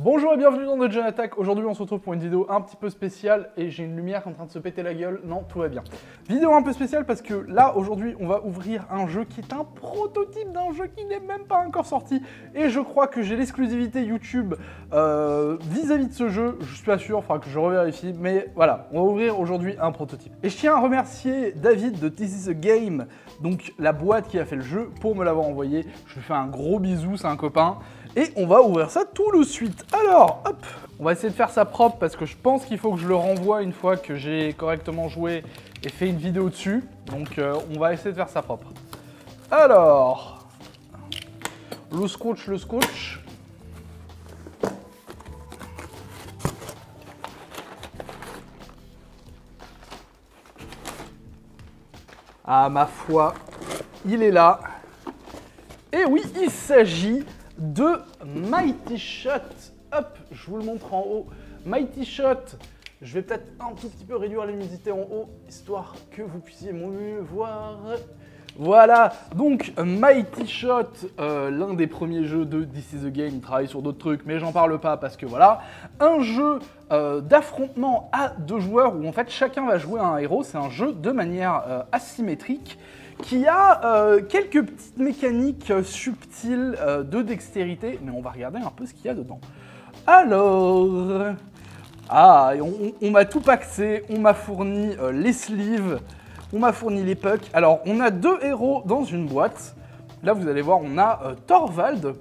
Bonjour et bienvenue dans notre Gen Attack. Aujourd'hui on se retrouve pour une vidéo un petit peu spéciale et j'ai une lumière en train de se péter la gueule. Non, tout va bien. Vidéo un peu spéciale parce que là aujourd'hui on va ouvrir un jeu qui est un prototype d'un jeu qui n'est même pas encore sorti. Et je crois que j'ai l'exclusivité YouTube vis-à-vis de ce jeu. Je suis pas sûr, il faudra que je revérifie. Mais voilà, on va ouvrir aujourd'hui un prototype. Et je tiens à remercier David de This Is A Game, donc la boîte qui a fait le jeu, pour me l'avoir envoyé. Je lui fais un gros bisou, c'est un copain. Et on va ouvrir ça tout de suite. Alors, hop, on va essayer de faire ça propre parce que je pense qu'il faut que je le renvoie une fois que j'ai correctement joué et fait une vidéo dessus. Donc, on va essayer de faire ça propre. Alors, le scotch. Ah, ma foi, il est là. Et oui, il s'agit de Mighty Shot. Hop, je vous le montre en haut. Mighty Shot. Je vais peut-être un tout petit peu réduire la luminosité en haut, histoire que vous puissiez mieux voir. Voilà, donc Mighty Shot, l'un des premiers jeux de This Is A Game, il travaille sur d'autres trucs, mais j'en parle pas parce que voilà. Un jeu d'affrontement à deux joueurs où en fait chacun va jouer un héros, c'est un jeu de manière asymétrique, qui a quelques petites mécaniques subtiles de dextérité, mais on va regarder un peu ce qu'il y a dedans. Alors, on m'a tout paxé, on m'a fourni les sleeves, on m'a fourni les pucks. Alors, on a deux héros dans une boîte. Là, vous allez voir, on a Thorvald.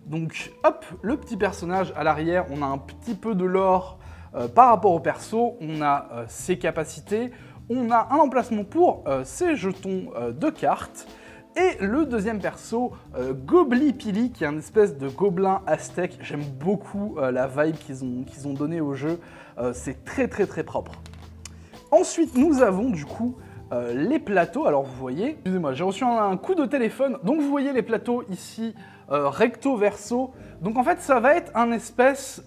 Donc, hop, le petit personnage à l'arrière, on a un petit peu de lore par rapport au perso, on a ses capacités, on a un emplacement pour ses jetons de cartes. Et le deuxième perso, Goblipili, qui est un espèce de gobelin aztèque. J'aime beaucoup la vibe qu'ils ont donnée au jeu. C'est très propre. Ensuite, nous avons du coup les plateaux. Alors vous voyez, excusez-moi, j'ai reçu un coup de téléphone. Donc vous voyez les plateaux ici, recto verso. Donc en fait, ça va être un espèce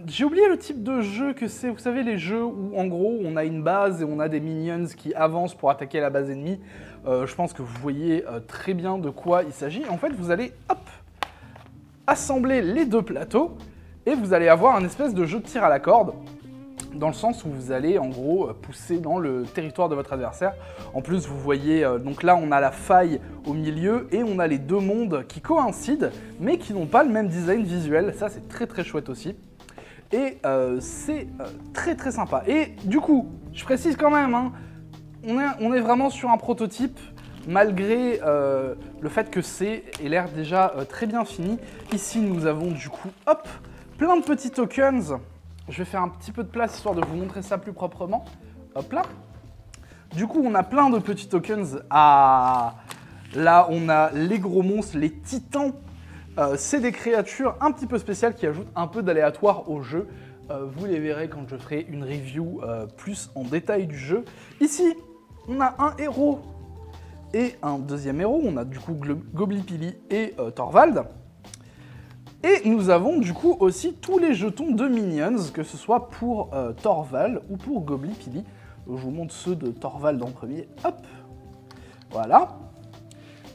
j'ai oublié le type de jeu que c'est, vous savez, les jeux où en gros on a une base et on a des minions qui avancent pour attaquer la base ennemie. Je pense que vous voyez très bien de quoi il s'agit. En fait, vous allez hop, assembler les deux plateaux et vous allez avoir un espèce de jeu de tir à la corde, dans le sens où vous allez en gros pousser dans le territoire de votre adversaire. En plus, vous voyez, donc là on a la faille au milieu et on a les deux mondes qui coïncident, mais qui n'ont pas le même design visuel. Ça, c'est très chouette aussi. Et c'est très sympa. Et du coup, je précise quand même, hein, on est vraiment sur un prototype, malgré le fait que c'est l'air déjà très bien fini. Ici, nous avons du coup, hop, plein de petits tokens. Je vais faire un petit peu de place histoire de vous montrer ça plus proprement. Hop là. Du coup, on a plein de petits tokens. Ah, là, on a les gros monstres, les titans. C'est des créatures un petit peu spéciales qui ajoutent un peu d'aléatoire au jeu. Vous les verrez quand je ferai une review plus en détail du jeu. Ici, on a un héros et un deuxième héros. On a du coup Goblipili et Thorvald. Et nous avons du coup aussi tous les jetons de minions, que ce soit pour Thorvald ou pour Goblipili. Je vous montre ceux de Thorvald en premier. Hop, voilà.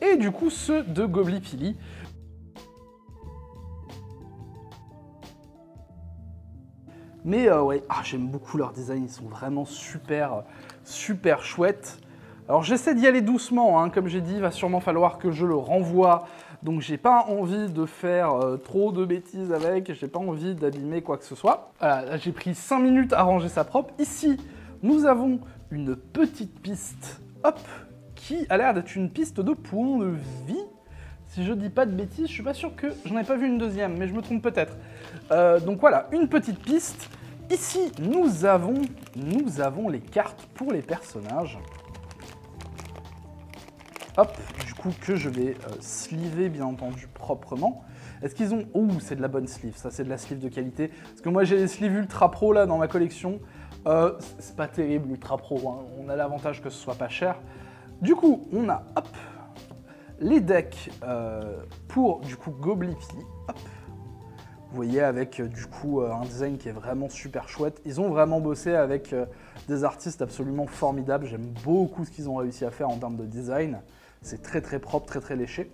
Et du coup ceux de Goblipili. Mais ouais, j'aime beaucoup leur design, ils sont vraiment super chouettes. Alors j'essaie d'y aller doucement, hein. Comme j'ai dit, il va sûrement falloir que je le renvoie. Donc j'ai pas envie de faire trop de bêtises avec, j'ai pas envie d'abîmer quoi que ce soit. Voilà, là j'ai pris 5 minutes à ranger ça propre. Ici, nous avons une petite piste, hop, qui a l'air d'être une piste de points de vie. Si je dis pas de bêtises, je suis pas sûr que j'en ai pas vu une deuxième, mais je me trompe peut-être. Donc voilà, une petite piste. Ici, nous avons les cartes pour les personnages. Hop, du coup que je vais sleever bien entendu proprement. Est-ce qu'ils ont... Oh, c'est de la bonne sleeve, ça c'est de la sleeve de qualité. Parce que moi j'ai les sleeves ultra pro là dans ma collection. C'est pas terrible ultra pro, hein. On a l'avantage que ce soit pas cher. Du coup, on a hop, les decks pour du coup Goblipili. Hop. Vous voyez avec du coup un design qui est vraiment super chouette. Ils ont vraiment bossé avec des artistes absolument formidables. J'aime beaucoup ce qu'ils ont réussi à faire en termes de design. C'est très propre, très léché.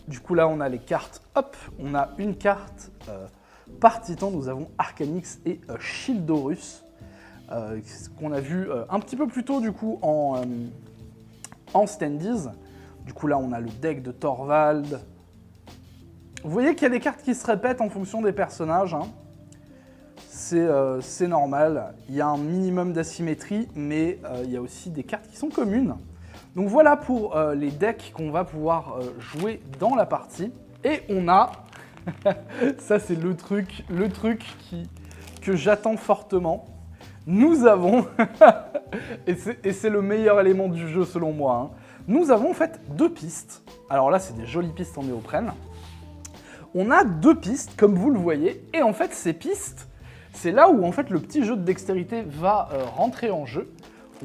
Du coup, là, on a les cartes. Hop, on a une carte par titan. Nous avons Arcanix et Shieldorus, qu'on a vu un petit peu plus tôt, du coup, en standees. Du coup, là, on a le deck de Thorvald. Vous voyez qu'il y a des cartes qui se répètent en fonction des personnages, hein. C'est normal. Il y a un minimum d'asymétrie, mais il y a aussi des cartes qui sont communes. Donc voilà pour les decks qu'on va pouvoir jouer dans la partie. Et on a... ça, c'est le truc que j'attends fortement. Nous avons... et c'est le meilleur élément du jeu selon moi, hein. Nous avons en fait 2 pistes. Alors là, c'est des jolies pistes en néoprène. On a 2 pistes, comme vous le voyez. Et en fait, ces pistes, c'est là où en fait le petit jeu de dextérité va rentrer en jeu.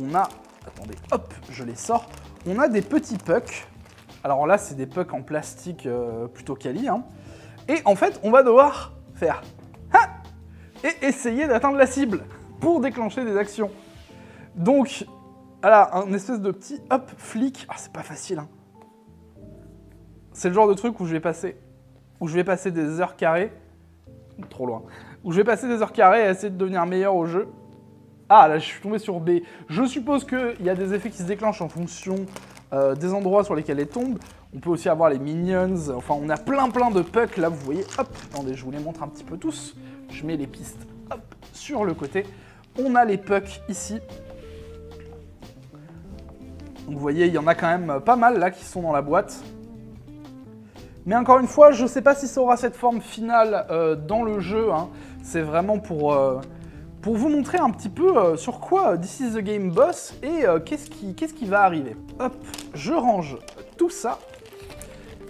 On a... Attendez, hop, je les sors. On a des petits pucks. Alors là, c'est des pucks en plastique plutôt quali, hein. Et en fait, on va devoir faire... Ha! Et essayer d'atteindre la cible pour déclencher des actions. Donc, voilà, un espèce de petit hop flic. Ah, c'est pas facile, hein. C'est le genre de truc où je vais passer des heures carrées. Trop loin. Où je vais passer des heures carrées à essayer de devenir meilleur au jeu. Ah, là, je suis tombé sur B. Je suppose qu'il y a des effets qui se déclenchent en fonction des endroits sur lesquels elles tombent. On peut aussi avoir les minions. Enfin, on a plein de pucks. Là, vous voyez, hop. Attendez, je vous les montre un petit peu tous. Je mets les pistes, hop, sur le côté. On a les pucks ici. Donc, vous voyez, il y en a quand même pas mal, là, qui sont dans la boîte. Mais encore une fois, je ne sais pas si ça aura cette forme finale dans le jeu, hein. C'est vraiment pour vous montrer un petit peu sur quoi This is the Game boss et qu'est-ce qui va arriver. Hop, je range tout ça.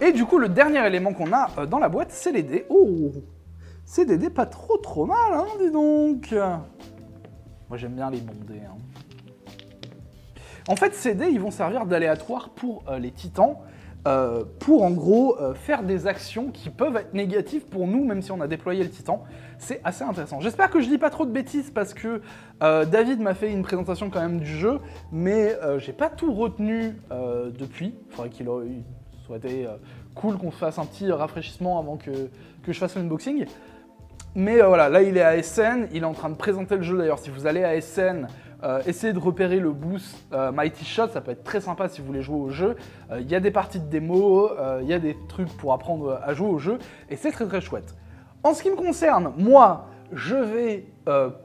Et du coup, le dernier élément qu'on a dans la boîte, c'est les dés. Oh, c'est des dés pas trop mal, hein, dis donc. Moi, j'aime bien les bons dés, hein. En fait, ces dés, ils vont servir d'aléatoire pour les titans. Pour en gros faire des actions qui peuvent être négatives pour nous, même si on a déployé le titan. C'est assez intéressant. J'espère que je dis pas trop de bêtises parce que David m'a fait une présentation quand même du jeu, mais j'ai pas tout retenu depuis. Il faudrait qu'il soit été cool qu'on fasse un petit rafraîchissement avant que je fasse l'unboxing. Mais voilà, là il est à SN, il est en train de présenter le jeu d'ailleurs. Si vous allez à SN, essayez de repérer le boost Mighty Shot, ça peut être très sympa si vous voulez jouer au jeu. Il y a des parties de démo, il y a des trucs pour apprendre à jouer au jeu, et c'est très chouette. En ce qui me concerne, moi, je vais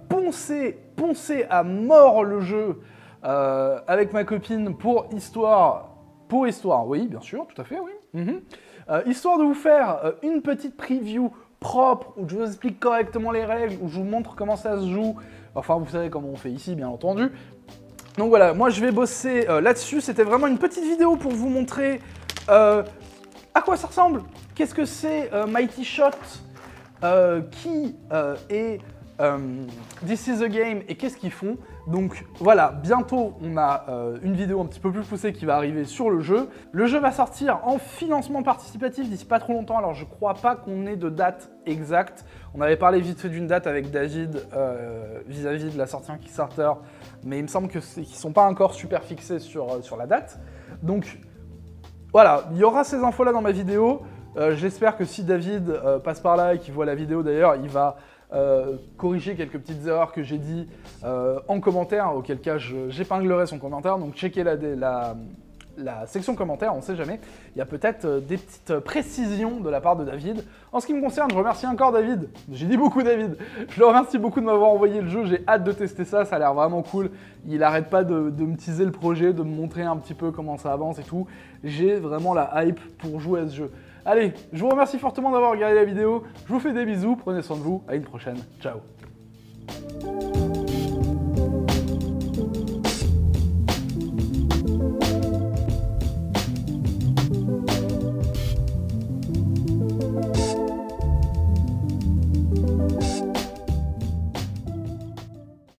poncer à mort le jeu avec ma copine pour histoire, oui, bien sûr, tout à fait, oui. Histoire de vous faire une petite preview propre, où je vous explique correctement les règles, où je vous montre comment ça se joue. Enfin, vous savez comment on fait ici, bien entendu. Donc voilà, moi je vais bosser là-dessus. C'était vraiment une petite vidéo pour vous montrer à quoi ça ressemble. Qu'est-ce que c'est Mighty Shot, qui est This is the Game et qu'est-ce qu'ils font. Donc voilà, bientôt on a une vidéo un petit peu plus poussée qui va arriver sur le jeu. Le jeu va sortir en financement participatif d'ici pas trop longtemps, alors je crois pas qu'on ait de date exacte. On avait parlé vite fait d'une date avec David vis-à-vis de la sortie en Kickstarter, mais il me semble qu'ils sont pas encore super fixés sur la date. Donc voilà, il y aura ces infos là dans ma vidéo. J'espère que si David passe par là et qu'il voit la vidéo d'ailleurs, il va corriger quelques petites erreurs que j'ai dit en commentaire, auquel cas j'épinglerai son commentaire, donc checkez la section commentaires, on sait jamais, il y a peut-être des petites précisions de la part de David. En ce qui me concerne, je remercie encore David, j'ai dit beaucoup David, je le remercie beaucoup de m'avoir envoyé le jeu, j'ai hâte de tester ça, ça a l'air vraiment cool, il arrête pas de me teaser le projet, de me montrer un petit peu comment ça avance et tout, j'ai vraiment la hype pour jouer à ce jeu. Allez, je vous remercie fortement d'avoir regardé la vidéo, je vous fais des bisous, prenez soin de vous, à une prochaine, ciao.